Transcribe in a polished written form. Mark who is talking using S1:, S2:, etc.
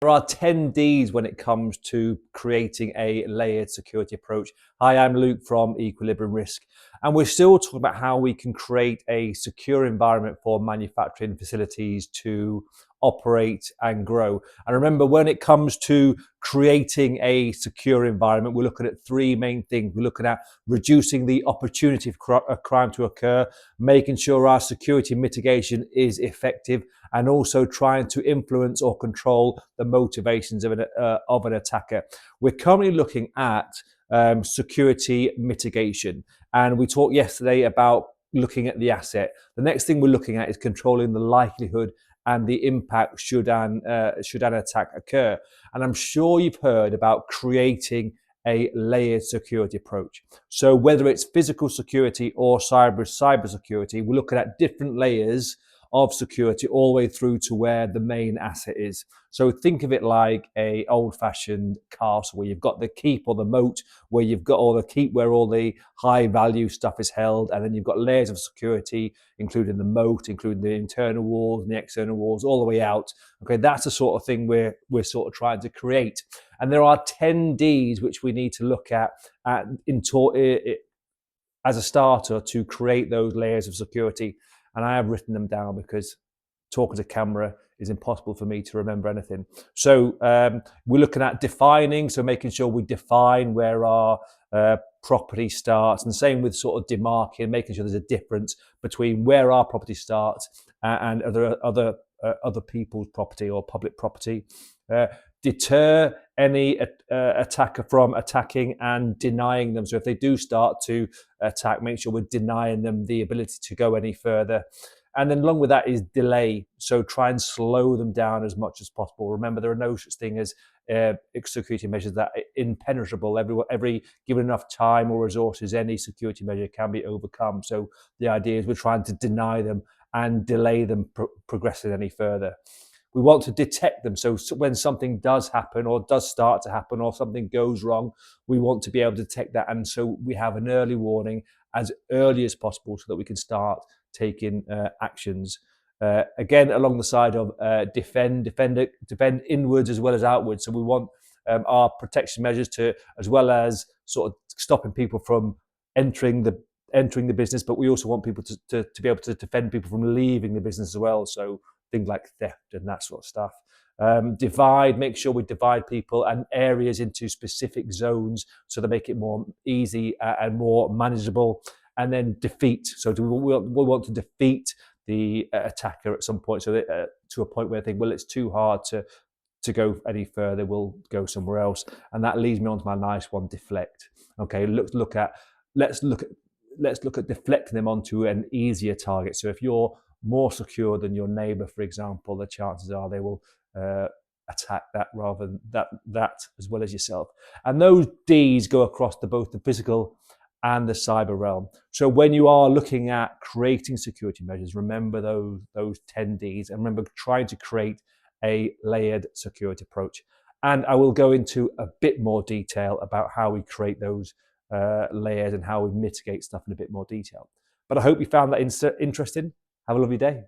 S1: There are 10 Ds when it comes to creating a layered security approach. Hi, I'm Luke from Equilibrium Risk, and we're still talking about how we can create a secure environment for manufacturing facilities to operate and grow. And remember, when it comes to creating a secure environment, we're looking at three main things. We're looking at reducing the opportunity for a crime to occur, making sure our security mitigation is effective, and also trying to influence or control the motivations of an attacker. We're currently looking at security mitigation, and we talked yesterday about looking at the asset. The next thing we're looking at is controlling the likelihood and the impact should an attack occur. And I'm sure you've heard about creating a layered security approach. So whether it's physical security or cyber security, we're looking at different layers of security all the way through to where the main asset is. So think of it like a old-fashioned castle where you've got the keep or the moat, where you've got all the keep where all the high-value stuff is held, and then you've got layers of security, including the moat, including the internal walls and the external walls, all the way out. Okay, that's the sort of thing we're sort of trying to create. And there are 10 Ds which we need to look at as a starter to create those layers of security. And I have written them down because talking to camera is impossible for me to remember anything. So we're looking at defining, so making sure we define where our property starts, and same with sort of demarking, making sure there's a difference between where our property starts and other people's property or public property. Deter any attacker from attacking and denying them. So if they do start to attack, make sure we're denying them the ability to go any further. And then along with that is delay. So try and slow them down as much as possible. Remember, there are no such thing as security measures that are impenetrable. Every given enough time or resources, any security measure can be overcome. So the idea is we're trying to deny them and delay them progressing any further. We want to detect them. So when something does happen or does start to happen or something goes wrong, we want to be able to detect that. And so we have an early warning as early as possible so that we can start taking actions. Again, along the side of defend inwards as well as outwards. So we want our protection measures to, as well as sort of stopping people from entering the business, but we also want people to be able to defend people from leaving the business as well. So things like theft and that sort of stuff. Make sure we divide people and areas into specific zones so they make it more easy and more manageable. And then defeat. So we want to defeat the attacker at some point, so that, to a point where they think, well, it's too hard to go any further, we'll go somewhere else. And that leads me on to my nice one, deflect. Okay, let's look at deflecting them onto an easier target. So if you're more secure than your neighbor, for example, the chances are they will attack that rather than that as well as yourself. And those Ds go across to both the physical and the cyber realm. So when you are looking at creating security measures, remember those 10 Ds, and remember trying to create a layered security approach. And I will go into a bit more detail about how we create those layers and how we mitigate stuff in a bit more detail. But I hope you found that interesting. Have a lovely day.